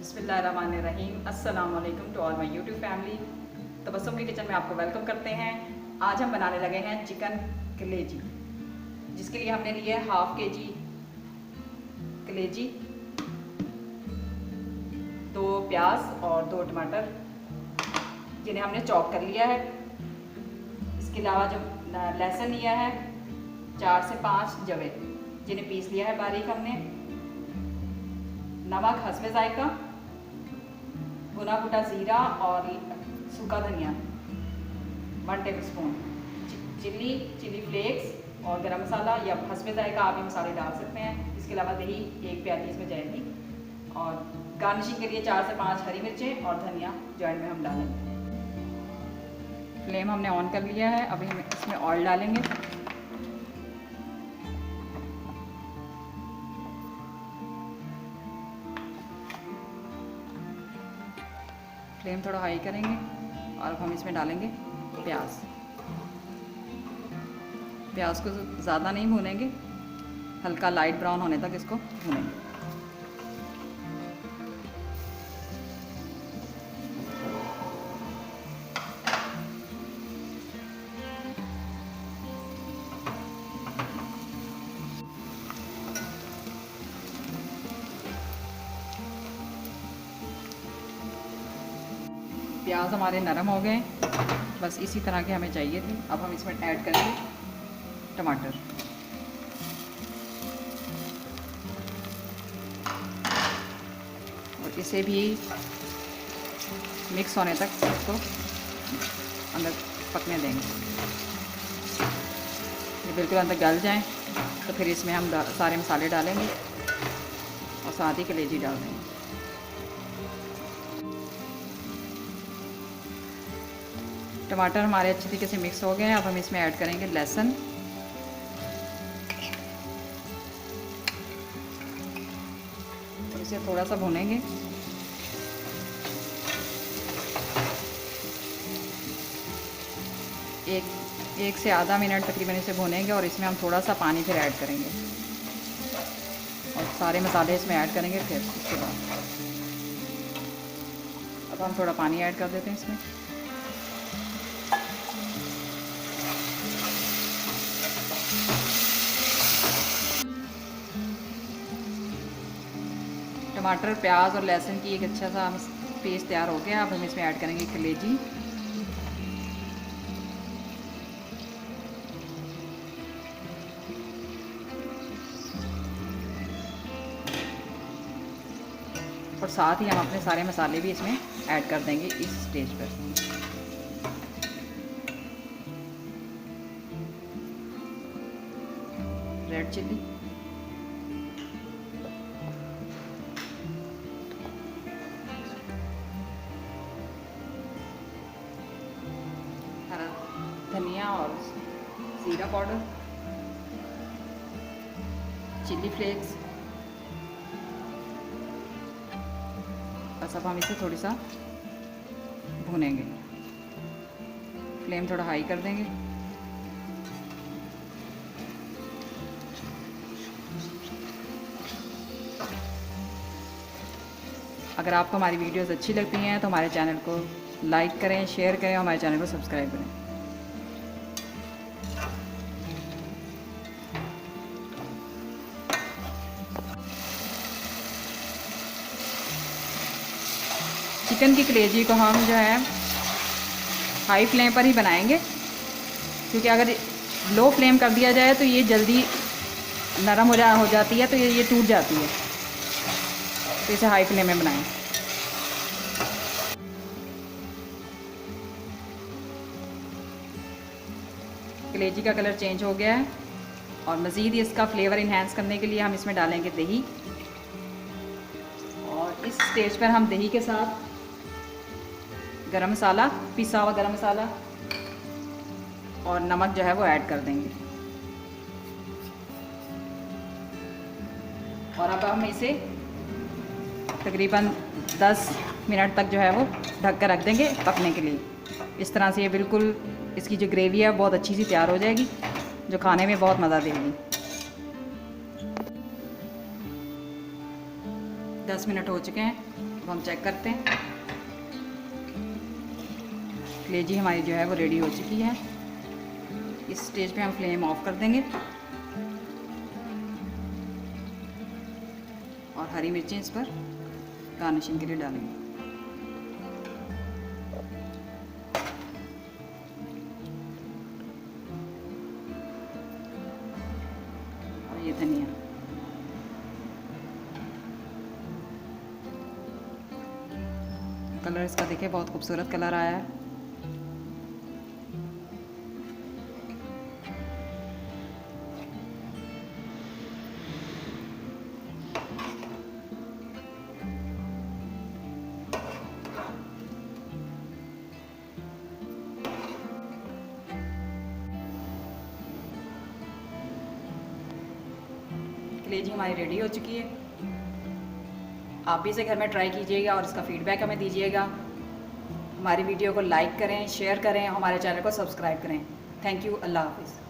बिस्मिल्लाहिर्रहमानिर्रहीम। अस्सलाम वालेकुम to all my YouTube family. Tabassum के किचन में आपको वेलकम करते हैं। आज हम बनाने लगे हैं चिकन कलेजी, जिसके लिए हमने लिए 1/2 kg कलेजी, 2 प्याज और 2 टमाटर, जिन्हें हमने चॉप कर लिया है। इसके अलावा जो लहसुन लिया है 4 से 5 जवे, जिन्हें पीस लिया है बारीक हमने। नमक हस्बे जायका, भुना भुना ज़ीरा और सूखा धनिया 1 टेबलस्पून, चिली फ्लेक्स और गरम मसाला या हस्बे जायका आप ये मसाले डाल सकते हैं। इसके अलावा दही 1 प्याली इसमें जाएगी, और गार्निशिंग के लिए 4 से 5 हरी मिर्चें और धनिया जो एंड में हम डालेंगे। फ्लेम हमने ऑन कर लिया है। अभी हम इसमें ऑयल डालेंगे। फ्लेम थोड़ा हाई करेंगे और अब हम इसमें डालेंगे प्याज। प्याज को ज़्यादा नहीं भूनेंगे, हल्का लाइट ब्राउन होने तक इसको भूनेंगे। प्याज हमारे नरम हो गए, बस इसी तरह के हमें चाहिए थे। अब हम इसमें ऐड करेंगे टमाटर। और इसे भी मिक्स होने तक इसको अंदर पकने देंगे। ये बिल्कुल अंदर गल जाएं, तो फिर इसमें हम सारे मसाले डालेंगे और साथ ही कलेजी डाल देंगे। टमाटर हमारे अच्छी तरीके से मिक्स हो गए हैं। अब हम इसमें ऐड करेंगे लहसुन, तो इसे थोड़ा सा भूनेंगे। एक से आधा मिनट तकरीबन इसे भूनेंगे, और इसमें हम थोड़ा सा पानी फिर ऐड करेंगे और सारे मसाले इसमें ऐड करेंगे। फिर उसके बाद अब हम थोड़ा पानी ऐड कर देते हैं इसमें। टमाटर, प्याज और लहसुन की एक अच्छा सा पेस्ट तैयार हो गया। अब हम इसमें ऐड करेंगे कलेजी। और साथ ही हम अपने सारे मसाले भी इसमें ऐड कर देंगे इस स्टेज पर। रेड चिल्ली, धनिया और जीरा पाउडर, चिली फ्लेक्स। बस अब हम इसे थोड़ी सा भूनेंगे। फ्लेम थोड़ा हाई कर देंगे। अगर आपको हमारी वीडियोस अच्छी लगती हैं तो हमारे चैनल को लाइक करें, शेयर करें, हमारे चैनल को सब्सक्राइब करें। चिकन की कलेजी को हम जो है हाई फ्लेम पर ही बनाएंगे, क्योंकि अगर लो फ्लेम कर दिया जाए तो ये जल्दी नरम हो जाती है, तो ये टूट जाती है। तो इसे हाई फ्लेम में बनाएं। कलेजी का कलर चेंज हो गया है, और मज़ीद इसका फ्लेवर इन्हेंस करने के लिए हम इसमें डालेंगे दही। और इस स्टेज पर हम दही के साथ गरम मसाला, पिसा हुआ गरम मसाला और नमक जो है वो ऐड कर देंगे। और अब हम इसे तकरीबन 10 मिनट तक जो है वो ढक कर रख देंगे पकने के लिए। इस तरह से ये बिल्कुल इसकी जो ग्रेवी है बहुत अच्छी सी तैयार हो जाएगी, जो खाने में बहुत मज़ा देगी। 10 मिनट हो चुके हैं, तो हम चेक करते हैं। कलेजी हमारी जो है वो रेडी हो चुकी है। इस स्टेज पे हम फ्लेम ऑफ कर देंगे और हरी मिर्चें इस पर गार्निशिंग के लिए डालेंगे। और ये धनिया, कलर इसका देखिए बहुत खूबसूरत कलर आया है। कलेजी हमारी रेडी हो चुकी है। आप भी इसे घर में ट्राई कीजिएगा और इसका फीडबैक हमें दीजिएगा। हमारी वीडियो को लाइक करें, शेयर करें, हमारे चैनल को सब्सक्राइब करें। Thank you. अल्लाह हाफ़िज़।